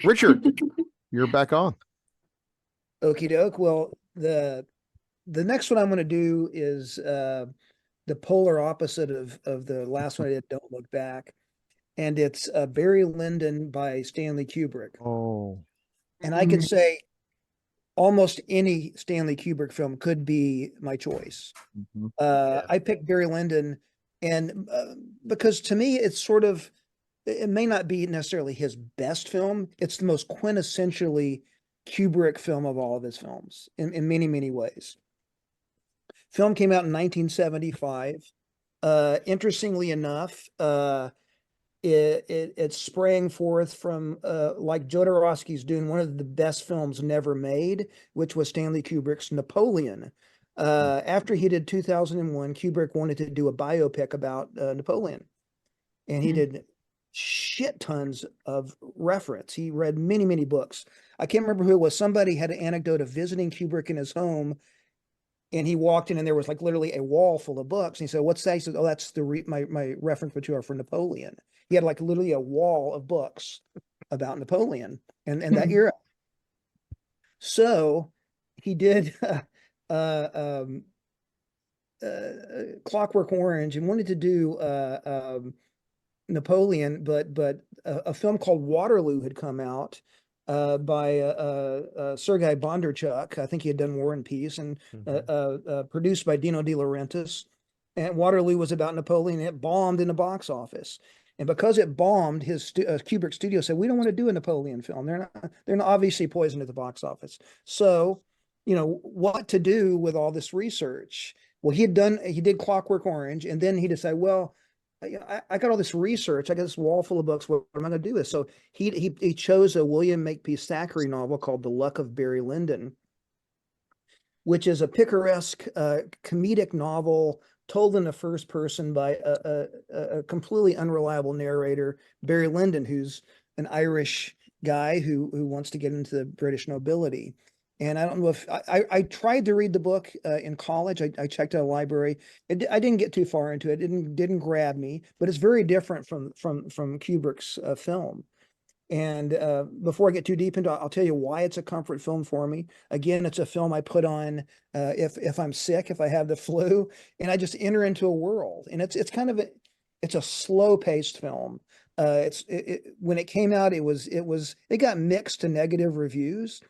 Richard, you're back on. Okie doke. Well, the next one I'm going to do is the polar opposite of the last one I did, Don't Look Back. And it's Barry Lyndon by Stanley Kubrick. Oh. And I could say almost any Stanley Kubrick film could be my choice. I picked Barry Lyndon, and because to me, it's sort of, it may not be necessarily his best film. It's the most quintessentially Kubrick film of all of his films in many, many ways. Film came out in 1975. Interestingly enough, it sprang forth from like Jodorowsky's doing one of the best films never made, which was Stanley Kubrick's Napoleon. After he did 2001, Kubrick wanted to do a biopic about Napoleon, and he did shit tons of reference. He read many, many books. I can't remember who it was. Somebody had an anecdote of visiting Kubrick in his home, and he walked in and there was like literally a wall full of books. And he said, "What's that?" He said, "Oh, that's my reference material for Napoleon." He had like literally a wall of books about Napoleon and that era. So he did Clockwork Orange and wanted to do Napoleon, but a film called Waterloo had come out by Sergei Bondarchuk. I think he had done War and Peace, and produced by Dino De Laurentiis. And Waterloo was about Napoleon. It bombed in the box office. And because it bombed, his Kubrick studio said, "We don't want to do a Napoleon film. They're not obviously poisoned at the box office." So, what to do with all this research? Well, he did Clockwork Orange, and then he decided, well, I got all this research. I got this wall full of books. What am I going to do with? So he chose a William Makepeace Thackeray novel called The Luck of Barry Lyndon, which is a picaresque comedic novel told in the first person by a completely unreliable narrator, Barry Lyndon, who's an Irish guy who wants to get into the British nobility. And I don't know if I tried to read the book in college. I checked out a library. I didn't get too far into it. It didn't grab me, but it's very different from Kubrick's film. And before I get too deep into it, I'll tell you why it's a comfort film for me. Again, it's a film I put on if I'm sick, if I have the flu, and I just enter into a world. And it's kind of it's a slow-paced film. When it came out, it got mixed to negative reviews.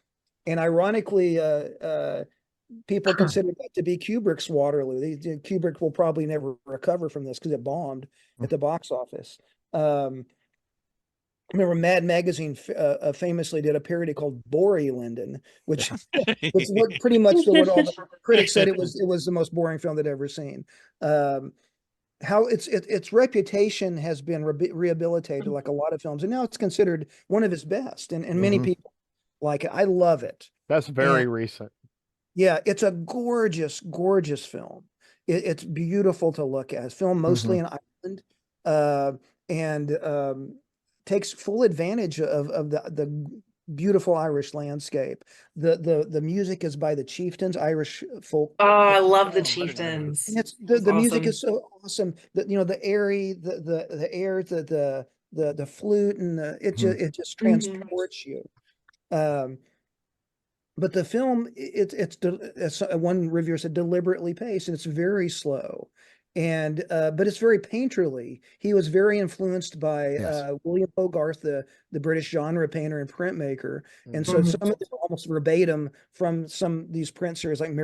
And ironically, people consider that to be Kubrick's Waterloo. Kubrick will probably never recover from this because it bombed at the box office. I remember Mad Magazine famously did a parody called Bory Lyndon, which was pretty much what all the critics said it was the most boring film they'd ever seen. How its reputation has been rehabilitated, like a lot of films, and now it's considered one of his best, and many people like it. I love it. That's very recent. Yeah, it's a gorgeous, gorgeous film. It's beautiful to look at. It's filmed mostly in Ireland, and takes full advantage of the beautiful Irish landscape. The music is by the Chieftains, Irish folk. Oh, I love the Chieftains. And it's the music is so awesome. The airy, the air, the flute, and it just transports you. But the film, it's one reviewer said deliberately paced, and it's very slow. And but it's very painterly. He was very influenced by William Hogarth, the British genre painter and printmaker. And so some of them are almost verbatim from some of these print series, like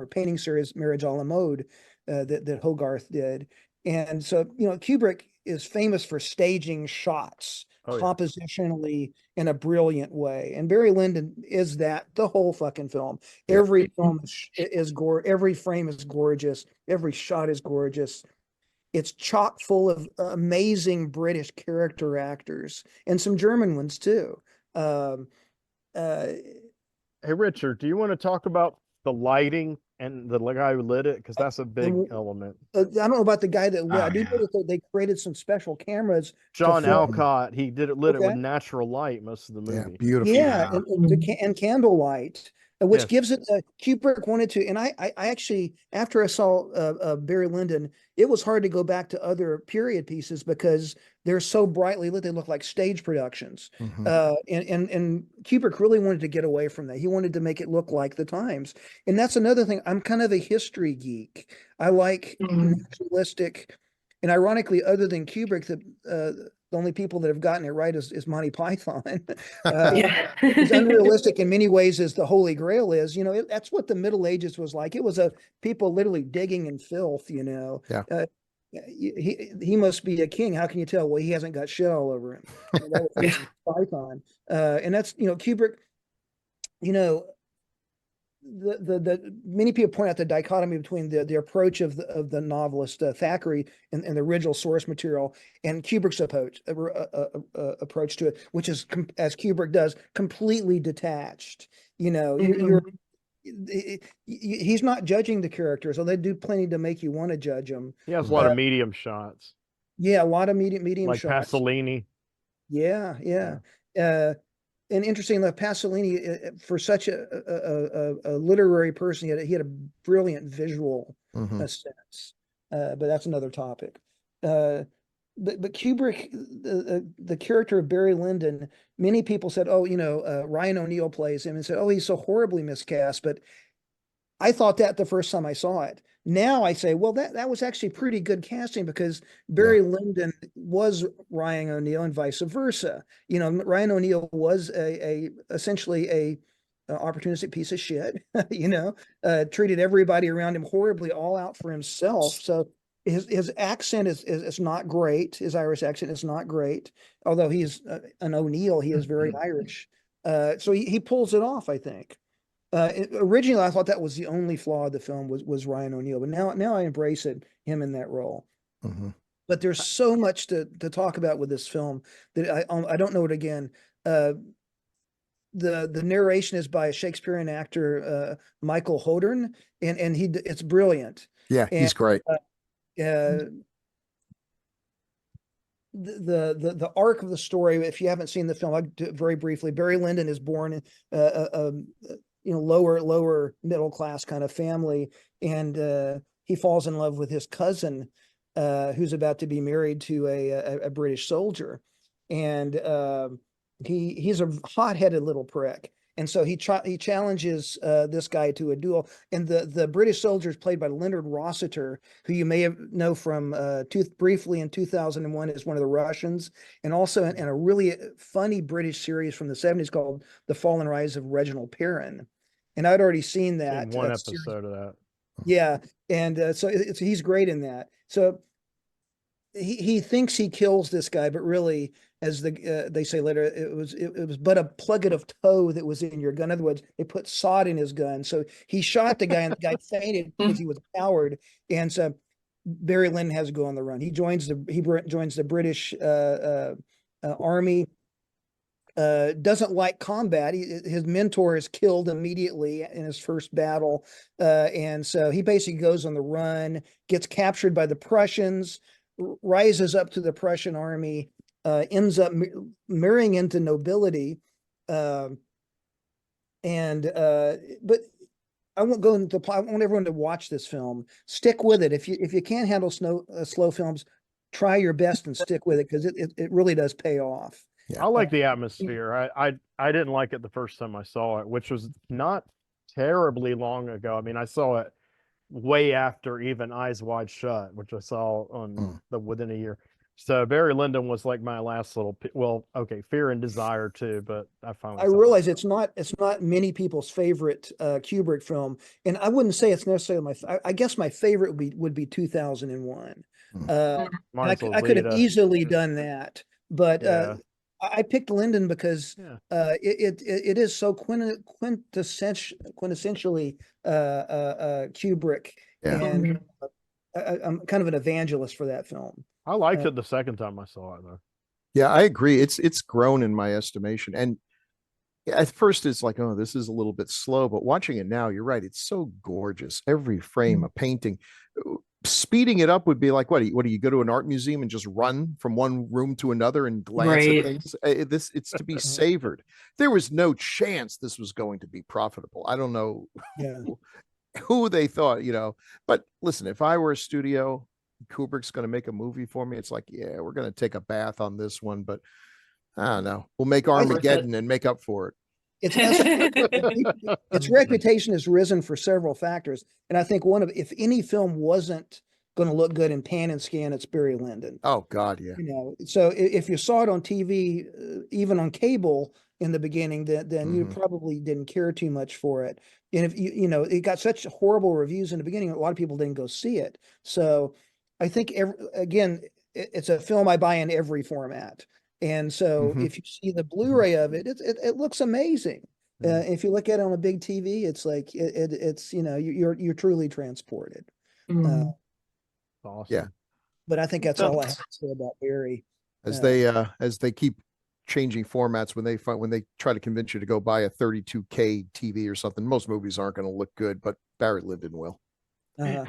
painting series Marriage a la Mode that Hogarth did. And so Kubrick is famous for staging shots compositionally in a brilliant way. And Barry Lyndon is that the whole fucking film. Every film is every frame is gorgeous. Every shot is gorgeous. It's chock full of amazing British character actors and some German ones too. Hey, Richard, do you want to talk about the lighting and the guy who lit it? Because that's a big element. I don't know about the guy that lit. I do know that they created some special cameras. John Alcott, he lit it with natural light most of the movie. Yeah, beautiful. Yeah, and candlelight. which Yes. gives it Kubrick wanted to, and I actually, after I saw Barry Lyndon, it was hard to go back to other period pieces because they're so brightly lit, they look like stage productions. And Kubrick really wanted to get away from that. He wanted to make it look like the times. And that's another thing. I'm kind of a history geek. I like naturalistic, and ironically, other than Kubrick, the only people that have gotten it right is Monty Python. Yeah. As unrealistic in many ways as the Holy Grail is, that's what the Middle Ages was like. It was people literally digging in filth. Yeah. He must be a king. How can you tell? Well, he hasn't got shit all over him. That was Python, and that's Kubrick. The many people point out the dichotomy between the approach of the novelist Thackeray and the original source material and Kubrick's approach to it, which is, as Kubrick does, completely detached. He's not judging the characters, so they do plenty to make you want to judge them. He has a lot of medium shots. Yeah, a lot of medium like shots. Pasolini. Yeah. And interesting enough, Pasolini, for such a literary person, he had a brilliant visual sense. But that's another topic. But Kubrick, the character of Barry Lyndon, many people said, Ryan O'Neal plays him, and said, he's so horribly miscast. But I thought that the first time I saw it. Now I say, well, that was actually pretty good casting because Barry Lyndon was Ryan O'Neal and vice versa. Ryan O'Neal was essentially a opportunistic piece of shit, treated everybody around him horribly, all out for himself. So his accent is not great. His Irish accent is not great. Although he's an O'Neal, he is very Irish. So he pulls it off, I think. Originally, I thought that was the only flaw of the film was Ryan O'Neal, but now I embrace him in that role. But there's so much to talk about with this film that I don't know it again. The narration is by a Shakespearean actor, Michael Hodern, and it's brilliant. Yeah, he's great. The arc of the story, if you haven't seen the film, I'll do it very briefly. Barry Lyndon is born lower middle class kind of family, and he falls in love with his cousin, who's about to be married to a British soldier, and he's a hot-headed little prick, and so he challenges this guy to a duel, and the British soldier is played by Leonard Rossiter, who you may know from briefly in 2001 as one of the Russians, and also in a really funny British series from the 70s called The Fall and Rise of Reginald Perrin. And I'd already seen that. One episode of that. Yeah, and so he's great in that. So he thinks he kills this guy, but really, as they say later, it was but a plugget of tow that was in your gun. In other words, they put sod in his gun. So he shot the guy, and the guy fainted because he was a coward. And so Barry Lyndon has to go on the run. He joins the British army. Doesn't like combat. His mentor is killed immediately in his first battle, and so he basically goes on the run, gets captured by the Prussians, rises up to the Prussian army, ends up marrying into nobility, but I won't go into the plot. I want everyone to watch this film. Stick with it. If you can't handle slow films, try your best and stick with it because it really does pay off. Yeah. I like the atmosphere. I didn't like it the first time I saw it, which was not terribly long ago. I mean, I saw it way after even Eyes Wide Shut, which I saw on within a year. So Barry Lyndon was like my last little, Fear and Desire too, but I realize it's not many people's favorite Kubrick film, and I wouldn't say it's necessarily I guess my favorite would be 2001. I could have easily done that, but I picked Lyndon because it is so quintessentially Kubrick, and I'm kind of an evangelist for that film. I liked it the second time I saw it, though. Yeah, I agree. It's grown in my estimation, and at first it's like, oh, this is a little bit slow, but watching it now, you're right. It's so gorgeous. Every frame, a painting. speeding it up would be like, what do you go to an art museum and just run from one room to another and glance at Right. things? It's to be savored. There was no chance this was going to be profitable. I don't know Yeah. who they thought, but listen, if I were a studio, Kubrick's going to make a movie for me, it's like, yeah, we're going to take a bath on this one, but I don't know, we'll make Armageddon and make up for it. Its reputation has risen for several factors, and I think if any film wasn't going to look good in pan and scan, it's Barry Lyndon. Oh God, yeah. So if you saw it on TV, even on cable in the beginning, then you probably didn't care too much for it. And if it got such horrible reviews in the beginning, a lot of people didn't go see it. So I think it's a film I buy in every format. And so if you see the Blu-ray of it, it looks amazing. If you look at it on a big TV, it's like it's you're truly transported. Mm. Awesome. Yeah. But I think that's all I have to say about Barry. As they keep changing formats, when they try to convince you to go buy a 32K TV or something, most movies aren't going to look good, but Barry Lyndon will. Nice.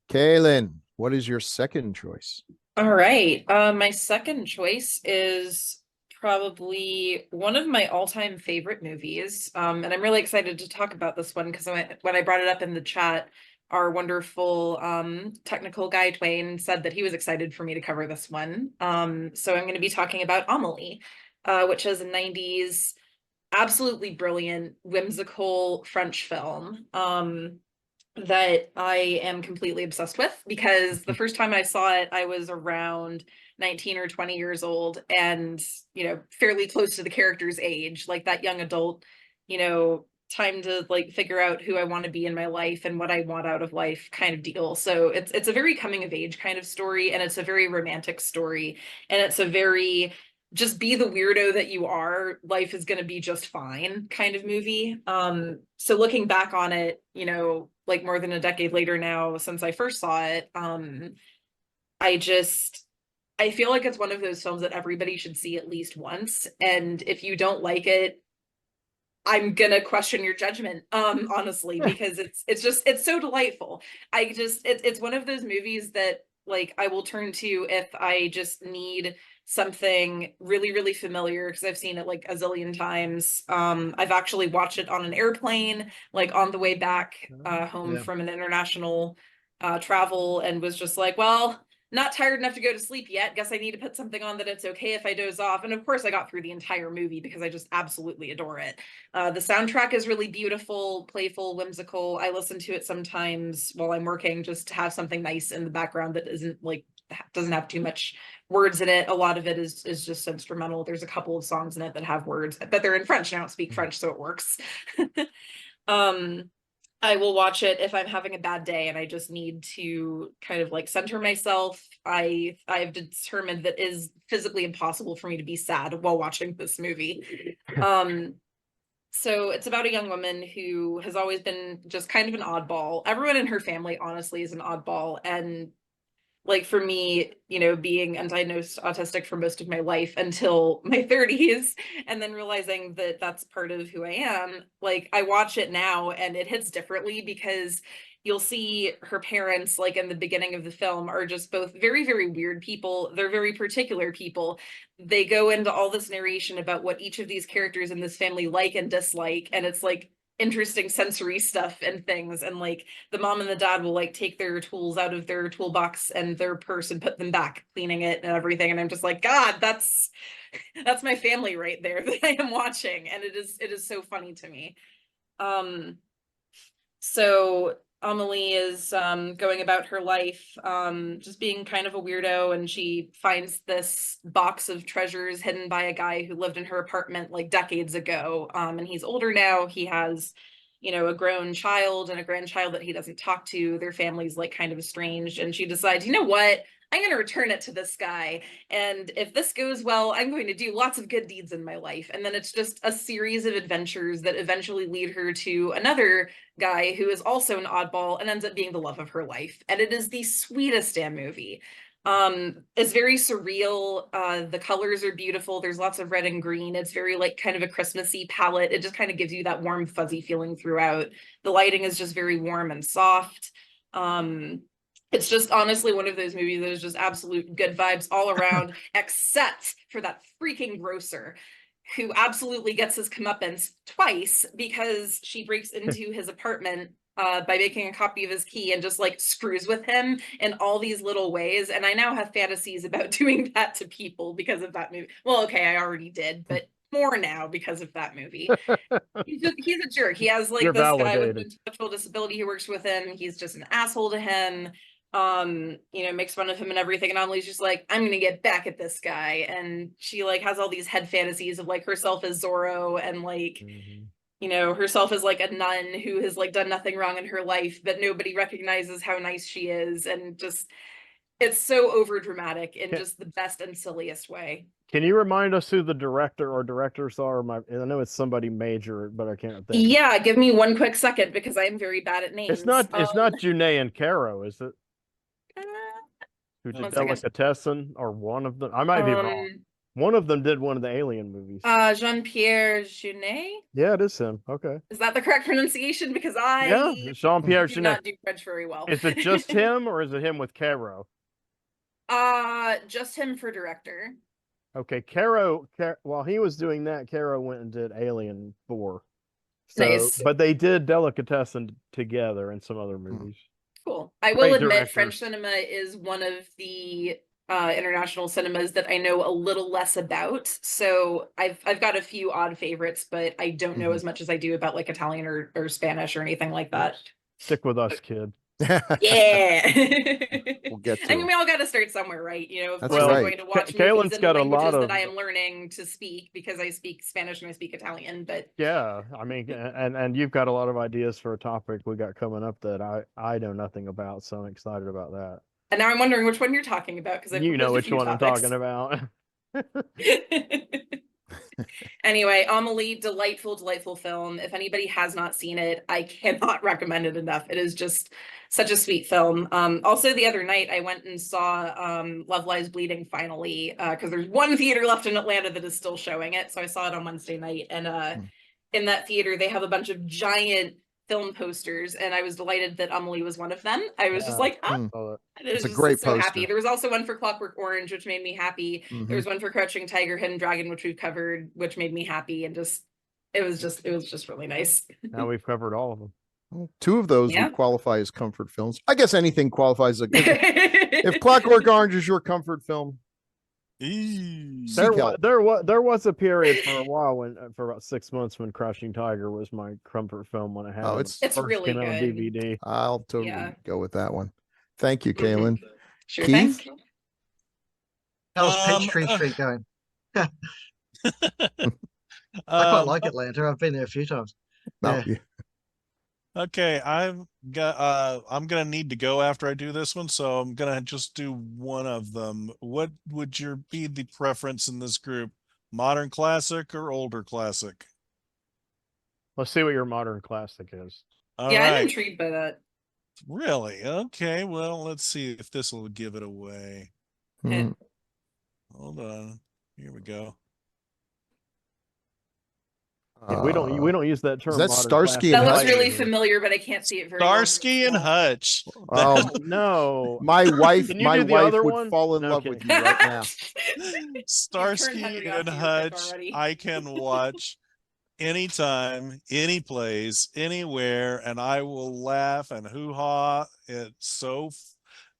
Kaylin, what is your second choice? All right. My second choice is probably one of my all-time favorite movies. And I'm really excited to talk about this one because when I brought it up in the chat, our wonderful technical guy Dwayne said that he was excited for me to cover this one. So I'm going to be talking about Amelie, which is a 90s absolutely brilliant, whimsical French film. That I am completely obsessed with because the first time I saw it, I was around 19 or 20 years old and, fairly close to the character's age, like that young adult, time to like figure out who I want to be in my life and what I want out of life kind of deal. So it's a very coming of age kind of story, and it's a very romantic story, and it's a very just be the weirdo that you are, life is going to be just fine kind of movie. So looking back on it, like more than a decade later now since I first saw it, I feel like it's one of those films that everybody should see at least once. And if you don't like it, I'm gonna question your judgment, honestly, because it's so delightful. It's one of those movies that like I will turn to if I just need something really, really familiar because I've seen it like a zillion times. I've actually watched it on an airplane, like on the way back home from an international travel, and was just like, well, not tired enough to go to sleep yet. Guess I need to put something on that it's okay if I doze off. And of course, I got through the entire movie because I just absolutely adore it. The soundtrack is really beautiful, playful, whimsical. I listen to it sometimes while I'm working just to have something nice in the background that doesn't have too much words in it. A lot of it is just instrumental. There's a couple of songs in it that have words, but they're in French. I don't speak French, so it works. I will watch it if I'm having a bad day and I just need to kind of like center myself. I've determined that it is physically impossible for me to be sad while watching this movie. So it's about a young woman who has always been just kind of an oddball. Everyone in her family, honestly, is an oddball. And like for me, being undiagnosed autistic for most of my life until my 30s, and then realizing that that's part of who I am, like I watch it now and it hits differently because you'll see her parents, like in the beginning of the film, are just both very, very weird people. They're very particular people. They go into all this narration about what each of these characters in this family like and dislike, and it's like interesting sensory stuff and things, and like the mom and the dad will like take their tools out of their toolbox and their purse and put them back, cleaning it and everything, and I'm just like, God, that's my family right there that I am watching, and it is so funny to me. So Amelie is going about her life just being kind of a weirdo, and she finds this box of treasures hidden by a guy who lived in her apartment like decades ago, and he's older now. He has a grown child and a grandchild that he doesn't talk to. Their family's like kind of estranged, and she decides, you know what, I'm going to return it to this guy, and if this goes well, I'm going to do lots of good deeds in my life. And then it's just a series of adventures that eventually lead her to another guy who is also an oddball and ends up being the love of her life. And it is the sweetest damn movie. It's very surreal. The colors are beautiful. There's lots of red and green. It's very like kind of a Christmassy palette. It just kind of gives you that warm, fuzzy feeling throughout. The lighting is just very warm and soft. It's just honestly one of those movies that is just absolute good vibes all around, except for that freaking grocer who absolutely gets his comeuppance twice because she breaks into his apartment by making a copy of his key and just like screws with him in all these little ways. And I now have fantasies about doing that to people because of that movie. Well, okay, I already did, but more now because of that movie. He's a jerk. He has like You're this guy with validated. intellectual disability who works with him. He's just an asshole to him. You know, makes fun of him and everything. And Amelie's just like, I'm gonna get back at this guy. And she like has all these head fantasies of like herself as Zorro and like, you know, herself as like a nun who has like done nothing wrong in her life, but nobody recognizes how nice she is. And just, it's so over dramatic in just the best and silliest way. Can you remind us who the director or directors are? I know it's somebody major, but I can't think. Yeah, give me one quick second because I am very bad at names. It's not Janae and Caro, is it? Who did One second. Delicatessen, or one of them? I might be wrong. One of them did one of the Alien movies. Jean-Pierre Jeunet? Yeah, it is him. Okay. Is that the correct pronunciation? Because Yeah, Jean-Pierre do Jeunet. not do French very well. Is it just him, or is it him with Caro? Just him for director. Okay, Caro, while he was doing that, Caro went and did Alien 4. So, Nice. but they did Delicatessen together in some other movies. Cool. I will admit, French cinema is one of the international cinemas that I know a little less about. So I've got a few odd favorites, but I don't know as much as I do about like Italian or Spanish or anything like that. Stick with us, kid. Yeah. We'll get to I mean, it. we all got to start somewhere, right? You know, of That's course, I'm right. going to watch Kaylin's movies in got a languages lot of- that I am learning to speak because I speak Spanish and I speak Italian. But Yeah, I mean, and you've got a lot of ideas for a topic we got coming up that I know nothing about, so I'm excited about that. and now I'm wondering which one you're talking about because You know which one I'm talking about. Anyway, Amelie, delightful, delightful film. If anybody has not seen it, I cannot recommend it enough. It is just such a sweet film. Also, the other night I went and saw Love Lies Bleeding finally, because there's one theater left in Atlanta that is still showing it. So I saw it on Wednesday night, and in that theater they have a bunch of giant film posters, and I was delighted that Amelie was one of them. I was just like, oh, It's a great so poster. happy. There was also one for Clockwork Orange, which made me happy. There was one for Crouching Tiger, Hidden Dragon, which we've covered, which made me happy, and just it was just really nice. Now we've covered all of them. Well, two of those Yeah. would qualify as comfort films. I guess anything qualifies. If Clockwork Orange is your comfort film, There was a period for a while when for about 6 months when Crouching Tiger was my comfort film when it had it's It's first really came out on good. DVD. I'll totally Yeah. go with that one. Thank you, Kaylin. Sure Keith? thing. How's Peachtree Street going? I quite like Atlanta. I've been there a few times. No, Yeah. Okay, I'm gonna need to go after I do this one, so I'm gonna just do one of them. What would be the preference in this group? Modern classic or older classic? Let's see what your modern classic is. All Yeah, I'm right. intrigued by that. Really? Okay, well, let's see if this will give it away. Mm. Hold on. Here we go. Yeah, we don't use that term. that modern Starsky classic and That looks Hutch? really lightly. familiar, but I can't see it very well. Starsky and Hutch. No, My wife, Can you my do the wife other would one? fall in No love with kidding. you right now. Starsky Henry off and to your pick Hutch, already. I can watch anytime, any place, anywhere, and I will laugh and hoo-ha.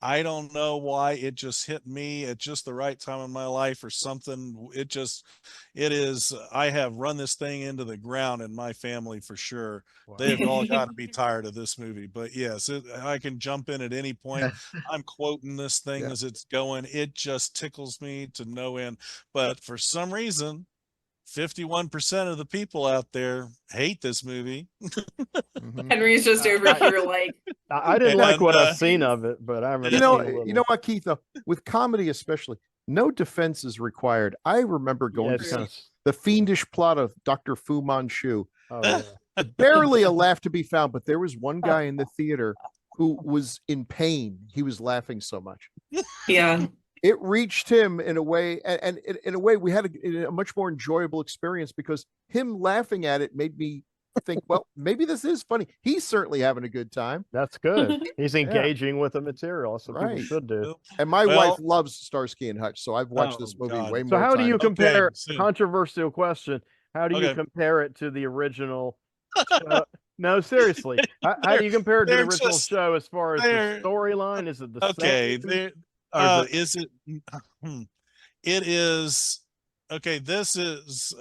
I don't know why it just hit me at just the right time in my life or something. I have run this thing into the ground in my family for sure. Wow. They've all got to be tired of this movie, but yes, I can jump in at any point. I'm quoting this thing as it's going. It just tickles me to no end. But for some reason, 51% of the people out there hate this movie. Henry's just over here like, I didn't like And, what I've seen of it, but I remember. seeing a You little. know what, Keith? Though, with comedy especially, no defense is required. I remember Yeah, going it's to kind see of. the fiendish plot of Dr. Fu Manchu. Oh, yeah. Barely a laugh to be found, but there was one guy in the theater who was in pain. He was laughing so much. yeah. It reached him in a way, and in a way, we had a much more enjoyable experience because him laughing at it made me think, well, maybe this is funny. He's certainly having a good time. That's good. He's engaging with the material. That's what people Right. should do. And my wife Well, loves Starsky and Hutch, so I've watched oh this movie God. way So more how do you times. compare, so- controversial question, how do you Okay. compare it to the original show? No, seriously. How do you compare it to the they're original just- show as far as the they're- storyline? Is it the Okay, same? there Or is is it it is okay, this is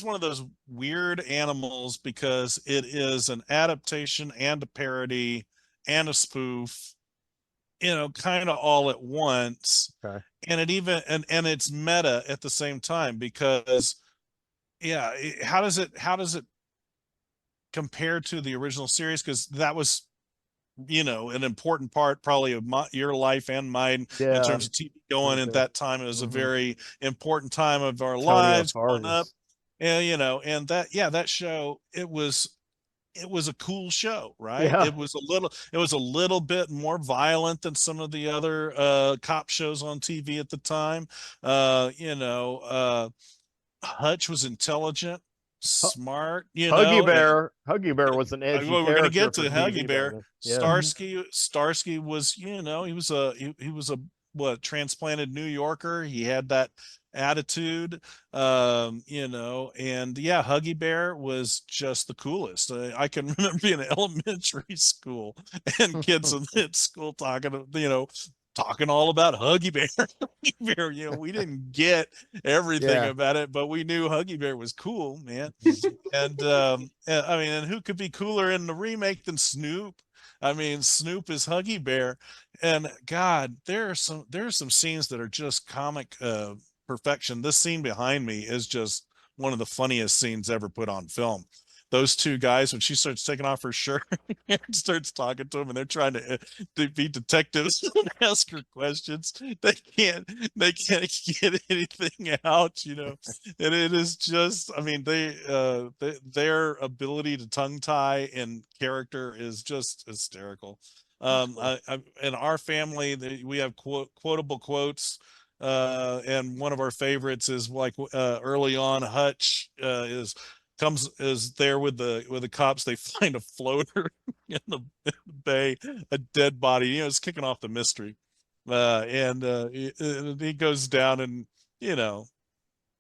one of those weird animals because it is an adaptation and a parody and a spoof, kind of all at once. Okay. And it even and it's meta at the same time because how does it compare to the original series? Because that was an important part probably of your life and mine in Yeah. terms of TV going at Okay. that time. It was a Mhm. very important time of our Tony lives growing up. Fargas. And and that show, it was a cool show, right? Yeah. It was a little bit more violent than some of the other cop shows on TV at the time. Hutch was intelligent, smart, Huggy Bear was an edgy well, we're gonna character get to for Huggy TV Bear. back then. Yeah. Starsky was, he was a transplanted New Yorker. He had that attitude, and Huggy Bear was just the coolest. I can remember being in elementary school and kids at school talking all about Huggy Bear. Huggy Bear, we didn't get everything Yeah. about it, but we knew Huggy Bear was cool, man. And I mean, and who could be cooler in the remake than Snoop? I mean, Snoop is Huggy Bear, and God, there are some scenes that are just comic perfection. This scene behind me is just one of the funniest scenes ever put on film. Those two guys, when she starts taking off her shirt and starts talking to them, and they're trying to be detectives and ask her questions, they can't get anything out, and it is just, I mean, their ability to tongue tie in character is just hysterical. In our family, we have quotable quotes, and one of our favorites is like early on, Hutch is there with the cops. They find a floater in the bay, a dead body. It's kicking off the mystery, and he goes down, and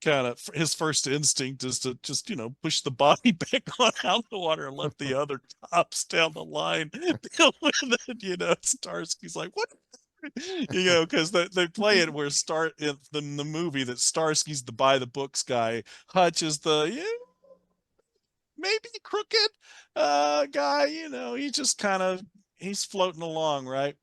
kind of his first instinct is to just push the body back on out of the water and let the other cops down the line deal with it. Starsky's like, what? Because they play it where in the movie that Starsky's the by the books guy, Hutch is the maybe crooked guy. He just he's floating along, right?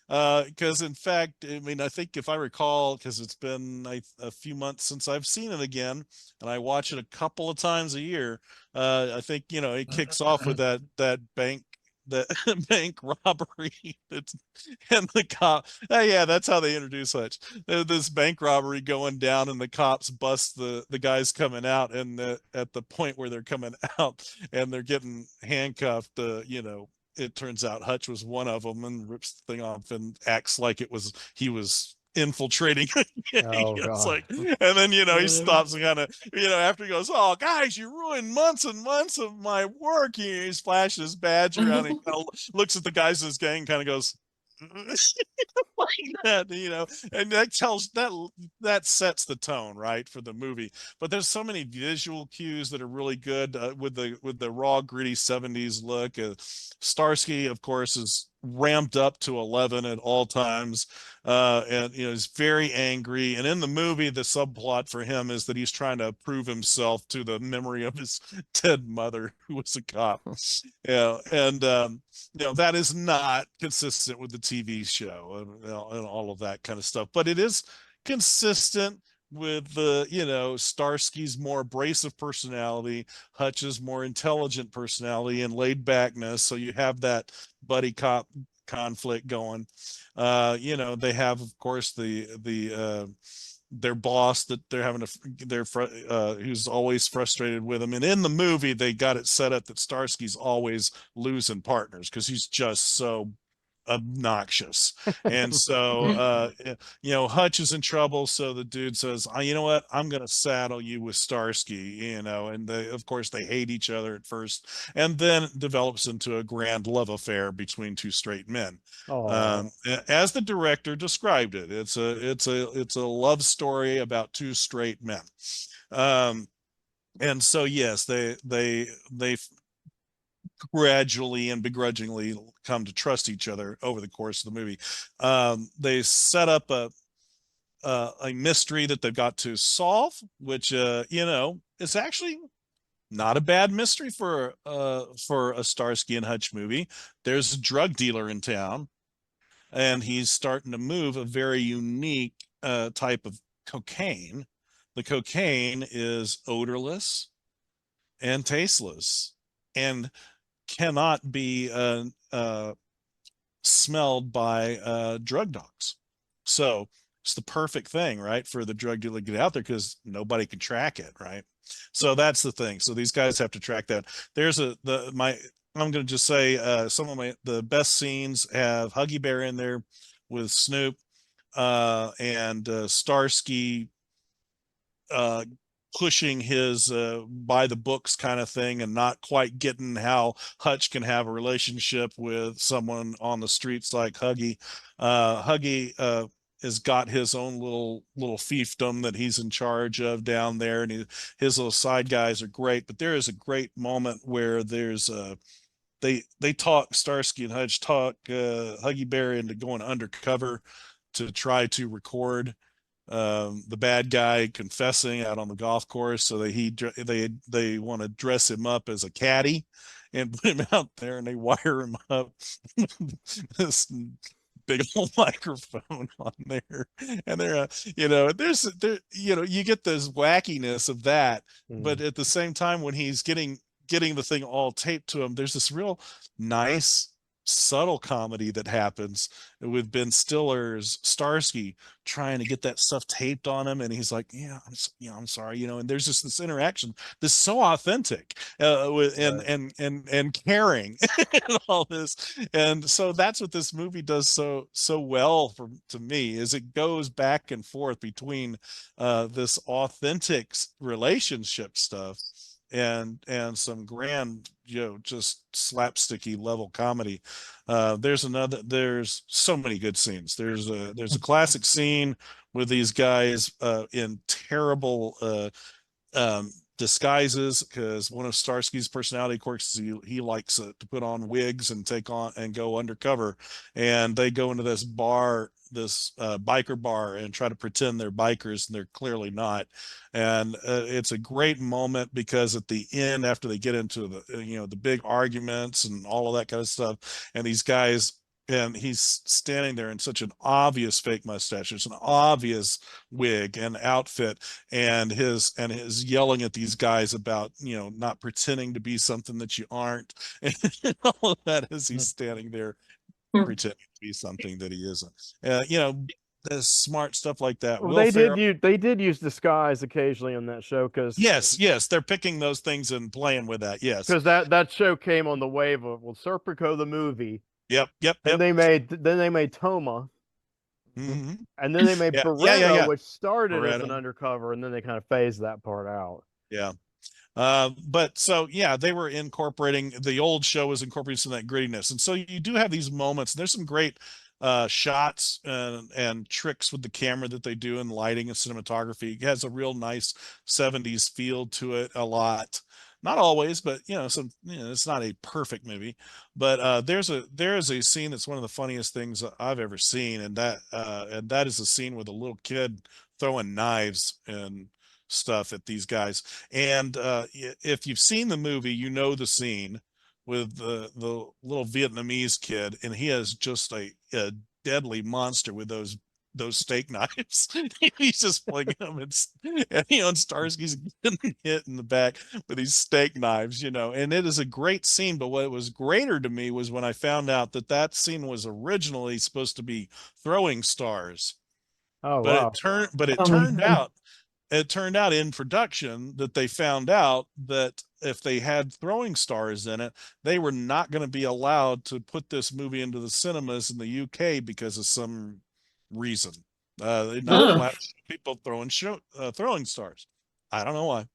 Because in fact, I mean, I think if I recall, because it's been a few months since I've seen it again, and I watch it a couple of times a year. I think it kicks off with that bank bank robbery. And the cop. Yeah, that's how they introduce Hutch. This bank robbery going down, and the cops bust the guys coming out, and at the point where they're coming out and they're getting handcuffed, it turns out Hutch was one of them, and rips the thing off and acts like he was infiltrating. Oh, It's God. like, and then he stops and kind of after he goes, oh guys, you ruined months and months of my work. He's flashing his badge around, and kind of looks at the guys in his gang and kind of goes like that, and that sets the tone, right, for the movie. But there's so many visual cues that are really good, with the raw gritty 70s look. Starsky, of course, is ramped up to 11 at all times, and he's very angry, and in the movie the subplot for him is that he's trying to prove himself to the memory of his dead mother, who was a cop. And that is not consistent with the TV show and all of that kind of stuff, but it is consistent with the Starsky's more abrasive personality, Hutch's more intelligent personality and laid backness. So you have that buddy cop conflict going. They have, of course, their boss that they're having who's always frustrated with them. And in the movie, they got it set up that Starsky's always losing partners because he's just so obnoxious. And so Hutch is in trouble, so the dude says, you know what, I'm gonna saddle you with Starsky, and of course they hate each other at first, and then it develops into a grand love affair between two straight men. Oh, As the director described it, it's a love story about two straight men. And so yes, they gradually and begrudgingly come to trust each other over the course of the movie. They set up a mystery that they've got to solve, which is actually not a bad mystery for a Starsky and Hutch movie. There's a drug dealer in town, and he's starting to move a very unique type of cocaine. The cocaine is odorless and tasteless, and cannot be smelled by drug dogs. So it's the perfect thing, right, for the drug dealer to get out there, because nobody can track it, right? So that's the thing. So these guys have to track that. There's I'm going to just say some of the best scenes have Huggy Bear in there with Snoop, and Starsky pushing his by the books kind of thing, and not quite getting how Hutch can have a relationship with someone on the streets like Huggy. Huggy has got his own little fiefdom that he's in charge of down there, and his little side guys are great. But there is a great moment where there's they talk, Starsky and Hutch talk Huggy Bear into going undercover to try to record the bad guy confessing out on the golf course, so that they want to dress him up as a caddy and put him out there, and they wire him up this big old microphone on there, and you get this wackiness of that, but at the same time, when he's getting the thing all taped to him, there's this real nice subtle comedy that happens with Ben Stiller's Starsky trying to get that stuff taped on him, and he's like, I'm sorry, and there's just this interaction that's so authentic, and caring and all this. And so that's what this movie does so well to me, is it goes back and forth between this authentic relationship stuff and some grand, just slapsticky level comedy. There's so many good scenes. There's a classic scene with these guys in terrible disguises, because one of Starsky's personality quirks is he likes to put on wigs and go undercover, and they go into this bar, this biker bar, and try to pretend they're bikers, and they're clearly not. And it's a great moment, because at the end, after they get into the big arguments and all of that kind of stuff, and these guys, and he's standing there in such an obvious fake mustache, it's an obvious wig and outfit, and his yelling at these guys about not pretending to be something that you aren't, and all of that as he's standing there pretending to be something that he isn't. There's smart stuff like that. well, they did use disguise occasionally on that show, because yes, they're picking those things and playing with that. Yes, because that show came on the wave of Serpico the movie. Yep. And they made Toma, Mm-hmm. and then they made Barretto, yeah. which started as Barretto. an undercover, and then they kind of phased that part out. Yeah. But so they were incorporating, the old show was incorporating some of that grittiness, and so you do have these moments. There's some great shots and tricks with the camera that they do in lighting and cinematography. It has a real nice 70s feel to it a lot. Not always, but it's not a perfect movie. But there is a scene that's one of the funniest things I've ever seen, and that is a scene with a little kid throwing knives and stuff at these guys. And if you've seen the movie, you know the scene with the little Vietnamese kid, and he is just a deadly monster with those steak knives. He's just flinging them, and Starsky's getting hit in the back with these steak knives, and it is a great scene. But what was greater to me was when I found out that scene was originally supposed to be throwing stars. Oh, but wow. it turned out in production that they found out that if they had throwing stars in it, they were not going to be allowed to put this movie into the cinemas in the UK because of some reason. They're not Ugh. allowed people throwing stars. I don't know why.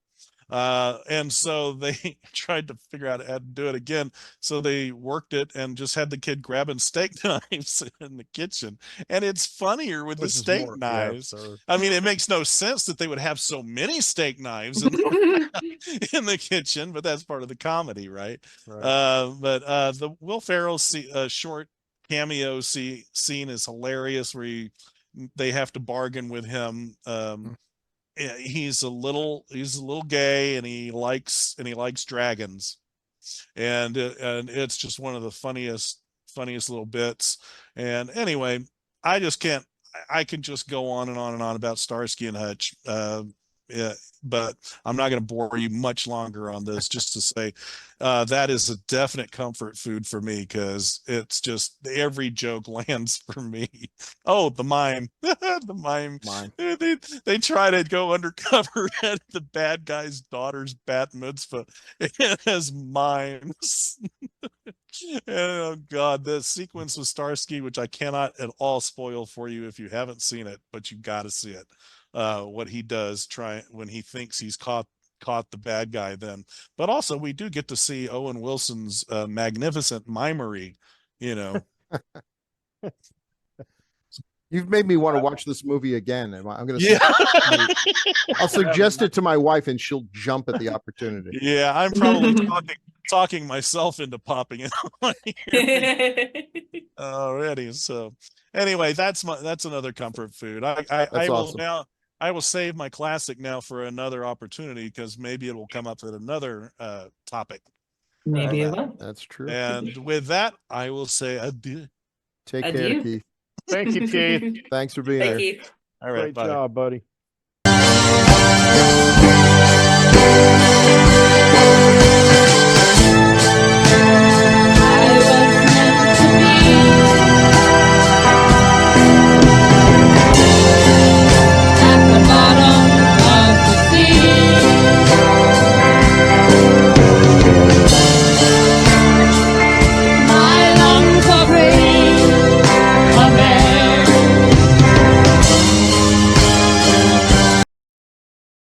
And so they tried to figure out how to do it again. So they worked it and just had the kid grabbing steak knives in the kitchen. And it's funnier with the Which is steak more- yeah, knives. absurd. I mean, it makes no sense that they would have so many steak knives in, in the kitchen, but that's part of the comedy, right? Right. The Will Ferrell short cameo scene is hilarious, where they have to bargain with him. He's a little gay, and he likes dragons, and it's just one of the funniest little bits. And anyway, I just can't. I can just go on and on and on about Starsky and Hutch. Yeah, but I'm not going to bore you much longer on this. Just to say, that is a definite comfort food for me, because it's just every joke lands for me. Oh, the mime, the mime. They try to go undercover at the bad guy's daughter's bat mitzvah as mimes. Oh God, the sequence with Starsky, which I cannot at all spoil for you if you haven't seen it, but you got to see it. What he does when he thinks he's caught the bad guy then. But also we do get to see Owen Wilson's magnificent mimery, you know. You've made me want to watch this movie again. I'm going to Yeah. I'll suggest it to my wife, and she'll jump at the opportunity. Yeah, I'm probably talking myself into popping it on here already. So anyway, that's another comfort food. I will awesome. now. I will save my classic now for another opportunity, because maybe it will come up at another topic. Maybe it will. That's true. And with that, I will say adieu. Take care, Adieu. Keith. Thank you, Keith. Thanks for being Bye, here. Keith. All right, Great bye. job, buddy.